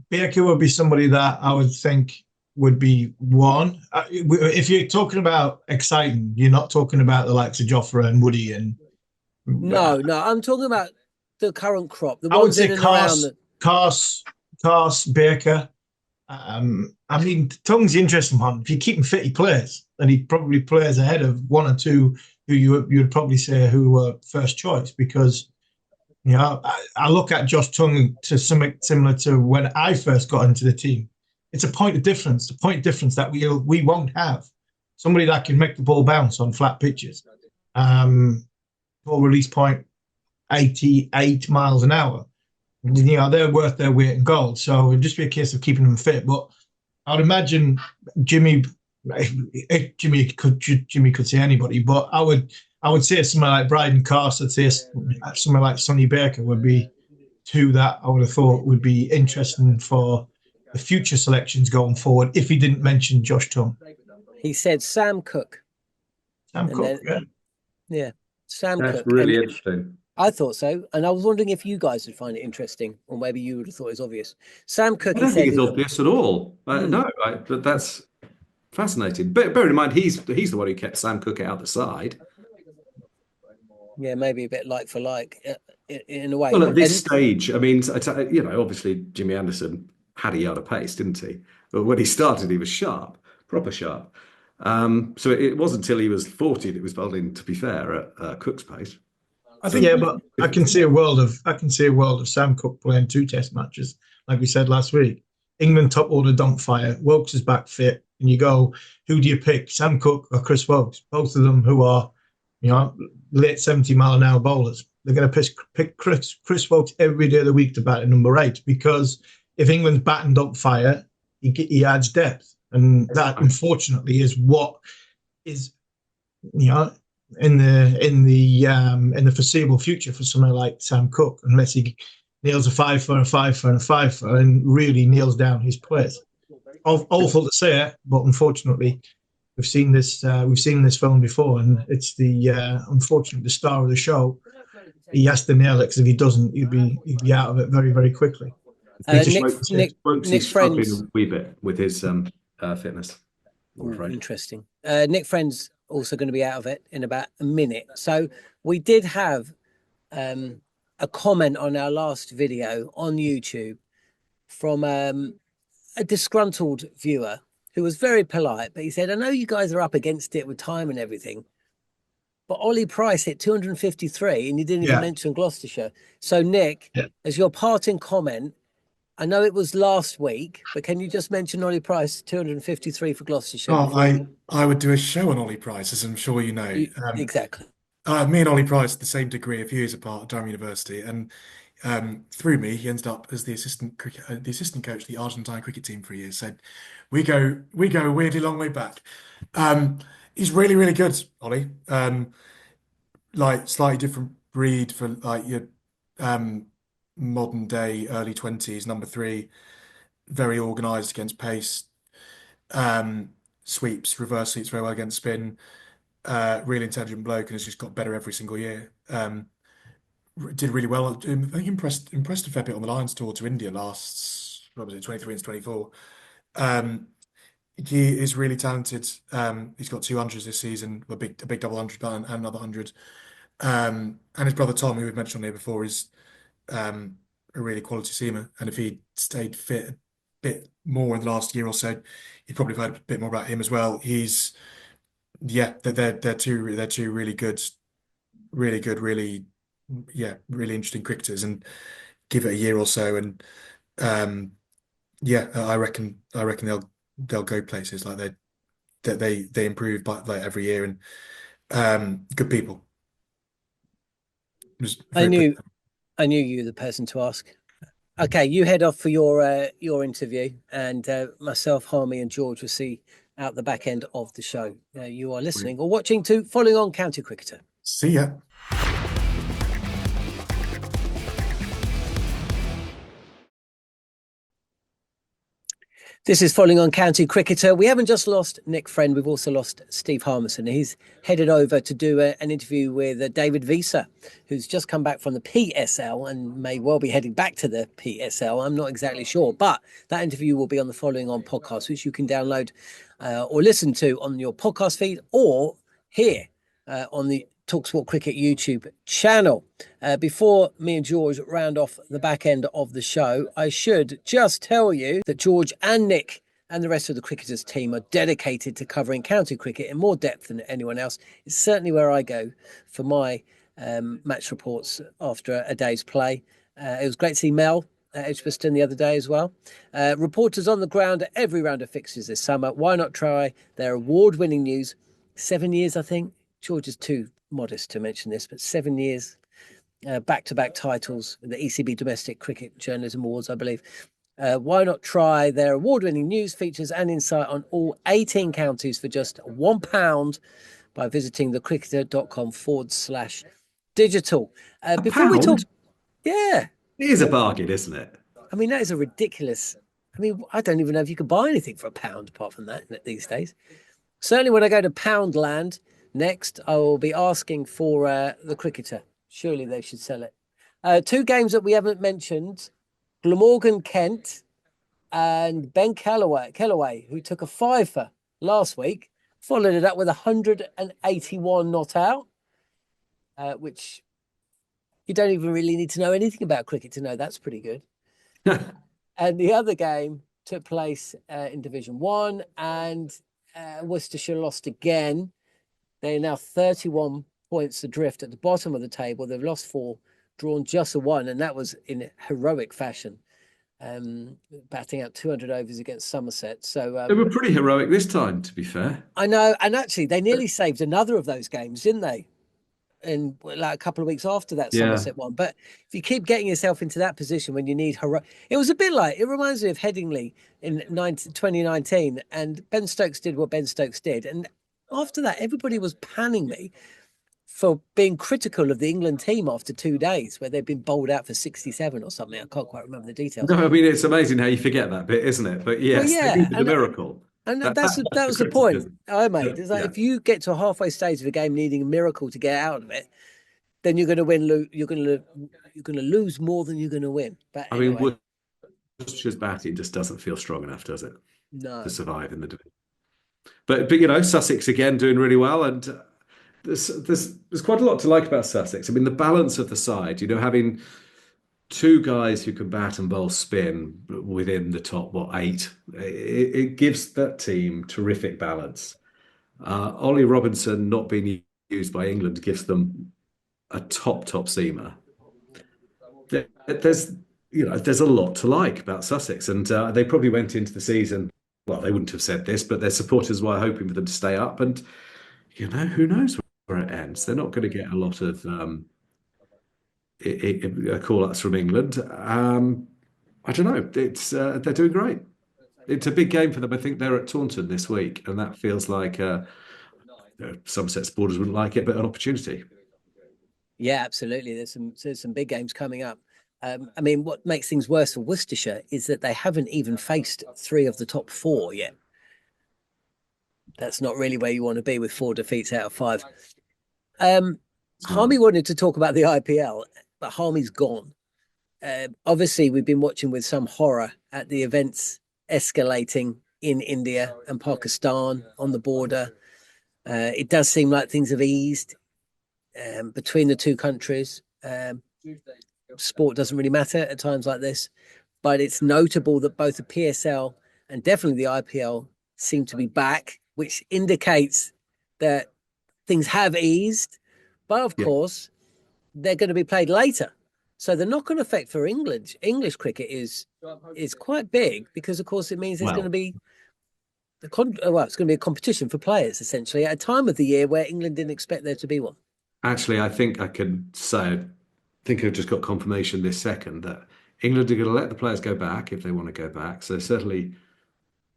Baker would be somebody that I would think would be one. If you're talking about exciting, you're not talking about the likes of Jofra and Woody and. No, I'm talking about the current crop. The I would ones say in and around the... Cars, Baker. I mean, Tung's the interesting one. If you keep him fit, he plays, and he probably plays ahead of one or two who you would probably say who were first choice, because. You know, I look at Josh Tongue to something similar to when I first got into the team. It's a point of difference. The point of difference that we won't have somebody that can make the ball bounce on flat pitches. Ball release point 88 miles an hour. You know, they're worth their weight in gold. So it'd just be a case of keeping them fit. But I'd imagine Jimmy could say anybody, but I would say somewhere like Bryden Carse, I'd say somewhere like Sonny Baker would be two that I would have thought would be interesting for the future selections going forward, if he didn't mention Josh Tongue. He said Sam Cook. Sam Cook, yeah. Sam That's Cook. really interesting. I thought so. And I was wondering if you guys would find it interesting, or maybe you would have thought it was obvious. Sam Cook, I don't think it's obvious at all. No, but that's fascinating. But bear in mind, he's the one who kept Sam Cook out the side. Yeah, maybe a bit like for like, in a way. Well, at this stage, I mean, you know, obviously Jimmy Anderson had a yard of pace, didn't he? But when he started, he was sharp, proper sharp. So it wasn't until he was 40 that he was bowling, to be fair, at Cook's pace. I think, but I can see a world of Sam Cook playing 2 Test matches, like we said last week. England top order don't fire. Wilkes is back fit, and you go, who do you pick, Sam Cook or Chris Wilkes? Both of them who are, you know, late 70-mile-an-hour bowlers. They're going to pick Chris Wilkes every day of the week to bat at number 8, because if England's batting don't fire, he adds depth, and that unfortunately is what is, you know, in the foreseeable future for someone like Sam Cook, unless he nails a 5 for a 5 for and a 5 for and really nails down his plays. Awful to say it, but unfortunately, we've seen this film before, and it's unfortunately the star of the show. He has to nail it, because if he doesn't, he'd be out of it very, very quickly. Nick Friends, a wee bit with his fitness. Interesting. Nick Friends also going to be out of it in about a minute. So we did have a comment on our last video on YouTube from a disgruntled viewer who was very polite, but he said, I know you guys are up against it with time and everything, but Ollie Price hit 253 and you didn't even mention Gloucestershire. So Nick, as your parting comment, I know it was last week, but can you just mention Ollie Price, 253 for Gloucestershire? I would do a show on Ollie Price, as I'm sure you know. Exactly. Me and Ollie Price at the same degree, a few years apart at Durham University, and through me, he ended up as the assistant coach of the Argentine cricket team for a year. So we go a weirdly long way back. He's really, really good, Ollie. Like slightly different breed for like your modern day early 20s, number 3, very organised against pace, sweeps, reverse sweeps very well against spin. Really intelligent bloke, and has just got better every single year. Did really well. I think impressed a fair bit on the Lions tour to India last, what was it, 23 and 24. He is really talented. He's got 200s this season, a big double hundred and another 100. And his brother Tom, who we've mentioned on here before, is a really quality seamer. And if he stayed fit a bit more in the last year or so, you'd probably have heard a bit more about him as well. They're two really good, really interesting cricketers. And give it a year or so, and I reckon they'll go places. Like they improve by like every year, and good people. I knew you were the person to ask. Okay, you head off for your interview, and myself, Harmy, and George will see out the back end of the show. You are listening or watching to Following On County Cricketer. See ya. This is Following On County Cricketer. We haven't just lost Nick Friend, we've also lost Steve Harmison. He's headed over to do an interview with David Visa, who's just come back from the PSL and may well be heading back to the PSL. I'm not exactly sure, but that interview will be on the Following On podcast, which you can download or listen to on your podcast feed or hear on the talkSPORT Cricket YouTube channel. Before me and George round off the back end of the show, I should just tell you that George and Nick and the rest of the cricketers team are dedicated to covering county cricket in more depth than anyone else. It's certainly where I go for my match reports after a day's play. It was great to see Mel at Edgbaston the other day as well. Reporters on the ground at every round of fixtures this summer. Why not try their award-winning news? 7 years, I think. George is too modest to mention this, but 7 years, back-to-back titles, the ECB Domestic Cricket Journalism Awards, I believe. Why not try their award-winning news, features and insight on all 18 counties for just £1 by visiting thecricketer.com/digital. Before we talk, yeah, it is a bargain, isn't it? I mean, that is a ridiculous. I mean, I don't even know if you could buy anything for £1 apart from that these days. Certainly when I go to Poundland next, I will be asking for the Cricketer. Surely they should sell it. Two games that we haven't mentioned, Glamorgan Kent and Ben Kellaway, who took a fifer last week, followed it up with 181 not out, which you don't even really need to know anything about cricket to know that's pretty good. And the other game took place in Division 1, and Worcestershire lost again. They're now 31 points adrift at the bottom of the table. They've lost 4, drawn just a 1, and that was in heroic fashion, batting out 200 overs against Somerset. So they were pretty heroic this time, to be fair. I know, and actually they nearly saved another of those games, didn't they? And like a couple of weeks after that Somerset one. But if you keep getting yourself into that position when you need it was a bit like, it reminds me of Headingley in 2019, and Ben Stokes did what Ben Stokes did, and after that, everybody was panning me for being critical of the England team after 2 days, where they've been bowled out for 67 or something. I can't quite remember the details. No, I mean, it's amazing how you forget that bit, isn't it? But yes, well, they needed a miracle. And that was the point I made. It's like if you get to a halfway stage of a game needing a miracle to get out of it, then you're going to win. You're going to lose more than you're going to win. But anyway. I mean, Worcester's batting just doesn't feel strong enough, does it? No. To survive in the division. But you know, Sussex again doing really well, and there's quite a lot to like about Sussex. I mean, the balance of the side, you know, having two guys who can bat and bowl spin within the top 8, it gives that team terrific balance. Ollie Robinson not being used by England gives them a top seamer. There's a lot to like about Sussex, and they probably went into the season. Well, they wouldn't have said this, but their supporters were hoping for them to stay up. And, you know, who knows where it ends? They're not going to get a lot of call-ups from England. I don't know. They're doing great. It's a big game for them. I think they're at Taunton this week, and that feels like Somerset supporters wouldn't like it, but an opportunity. Yeah, absolutely. There's some big games coming up. I mean, what makes things worse for Worcestershire is that they haven't even faced 3 of the top 4 yet. That's not really where you want to be with 4 defeats out of 5. Harmy wanted to talk about the IPL, but Harmy's gone. Obviously, we've been watching with some horror at the events escalating in India and Pakistan on the border. It does seem like things have eased between the two countries. Sport doesn't really matter at times like this, but it's notable that both the PSL and definitely the IPL seem to be back, which indicates that things have eased. But of course, they're going to be played later. So the knock-on effect for English cricket is quite big, because of course it means there's going to be it's going to be a competition for players essentially at a time of the year where England didn't expect there to be one. Actually, I think I could say, I think I've just got confirmation this second that England are going to let the players go back if they want to go back. So certainly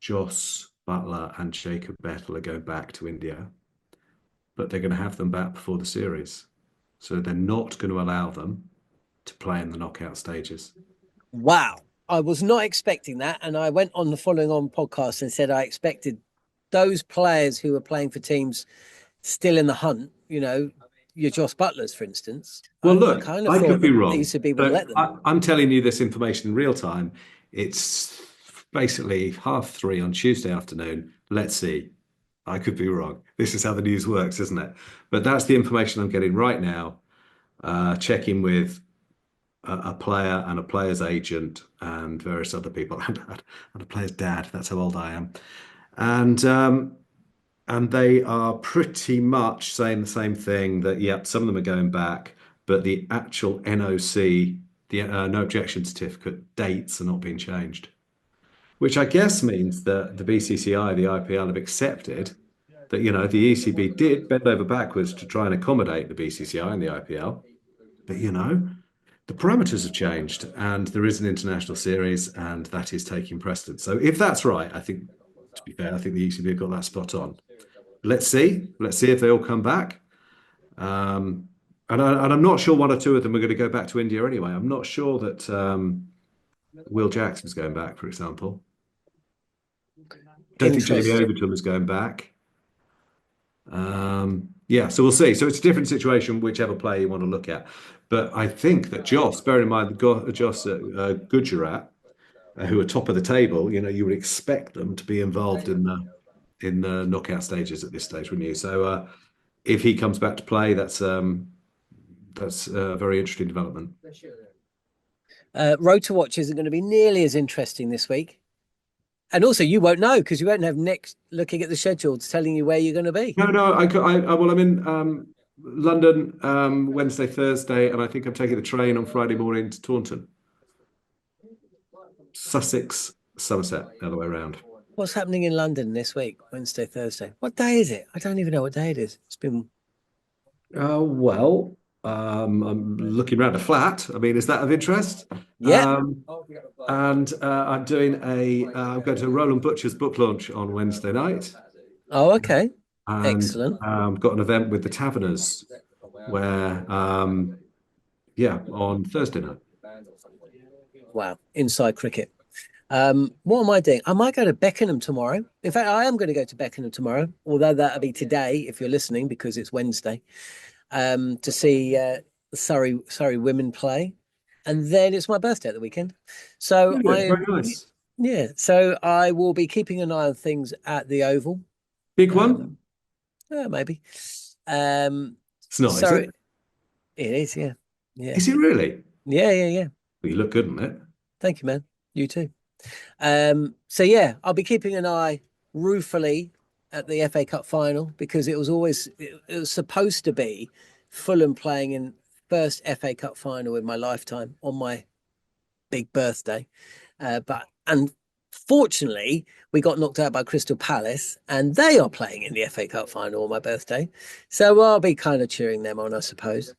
Joss Butler and Jacob Bettel are going back to India, but they're going to have them back before the series. So they're not going to allow them to play in the knockout stages. Wow. I was not expecting that. And I went on the following on podcast and said I expected those players who were playing for teams still in the hunt, your Joss Butlers, for instance. Well, look, I could be wrong. The ECB would let them. I'm telling you this information in real time. It's basically 3:30 on Tuesday afternoon. Let's see. I could be wrong. This is how the news works, isn't it? But that's the information I'm getting right now. Checking with a player and a player's agent and various other people and a player's dad. That's how old I am. And they are pretty much saying the same thing, that, yep, some of them are going back, but the actual NOC, the no objection certificate dates are not being changed, which I guess means that the BCCI, the IPL have accepted that, the ECB did bend over backwards to try and accommodate the BCCI and the IPL. But, the parameters have changed and there is an international series and that is taking precedence. So if that's right, I think, to be fair, I think the ECB have got that spot on. Let's see if they all come back. And I'm not sure one or two of them are going to go back to India anyway. I'm not sure that Will Jackson's going back, for example. Don't think Jamie Overton is going back. So we'll see. So it's a different situation, whichever player you want to look at. But I think that Joss, bearing in mind Joss Gujarat, who are top of the table, you would expect them to be involved in the knockout stages at this stage, wouldn't you? So if he comes back to play, that's a very interesting development. Rotor Watch isn't going to be nearly as interesting this week. And also, you won't know because you won't have Nick looking at the schedules telling you where you're going to be. No. I'm in London Wednesday, Thursday, and I think I'm taking the train on Friday morning to Taunton. Sussex, Somerset, the other way around. What's happening in London this week, Wednesday, Thursday? What day is it? I don't even know what day it is. It's been... I'm looking around a flat. I mean, is that of interest? Yeah. I'm doing I'm going to Roland Butcher's book launch on Wednesday night. Oh, okay. And, excellent. Got an event with the Taverners where, on Thursday night. Wow. Inside cricket. What am I doing? I might go to Beckenham tomorrow. In fact, I am going to go to Beckenham tomorrow, although that'll be today if you're listening because it's Wednesday, to see Surrey women play. And then it's my birthday at the weekend. So very nice. Yeah. So I will be keeping an eye on things at the Oval. Big one? Maybe. It's not, is it? It is, yeah. Yeah. Is it really? Yeah. Well, you look good on it. Thank you, man. You too. So yeah, I'll be keeping an eye ruefully at the FA Cup final because it was supposed to be Fulham playing in first FA Cup final in my lifetime on my big birthday. But unfortunately, we got knocked out by Crystal Palace and they are playing in the FA Cup final on my birthday. So I'll be kind of cheering them on, I suppose.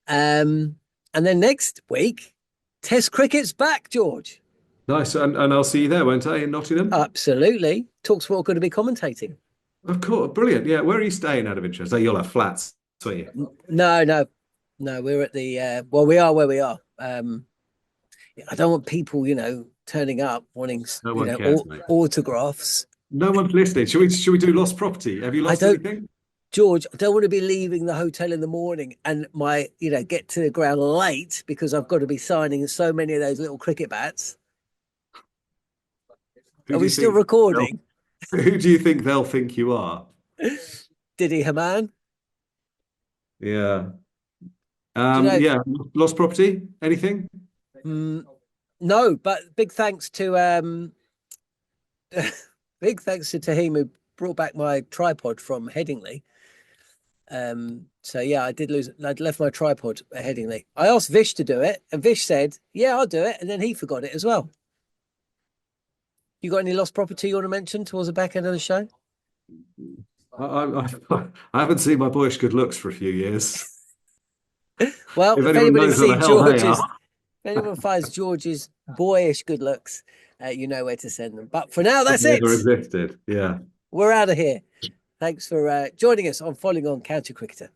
And then next week, Test cricket's back, George. Nice. And I'll see you there, won't I, in Nottingham? Absolutely. talkSPORT going to be commentating. Of course. Brilliant. Yeah. Where are you staying out of interest? Oh, you'll have flats, won't you? No. We're at the, we are where we are. I don't want people, turning up wanting, cares, autographs. No one's listening. Should we do lost property? Have you lost anything? George, I don't want to be leaving the hotel in the morning and get to the ground late because I've got to be signing so many of those little cricket bats. Who Are do we you still think recording? who do you think they'll think you are? Diddy Haman? Yeah. Do you know? Yeah. Lost property? Anything? No, but big thanks to big thanks to Tahim who brought back my tripod from Headingley. So yeah, I'd left my tripod at Headingley. I asked Vish to do it, and Vish said, "Yeah, I'll do it," and then he forgot it as well. You got any lost property you want to mention towards the back end of the show? I haven't seen my boyish good looks for a few years. Well, If if anyone anybody's knows where the seen hell they George's, are. if anyone finds George's boyish good looks, you know where to send them. But for now, that's Never it. existed. Yeah. We're out of here. Thanks for joining us on Following On County Cricketer.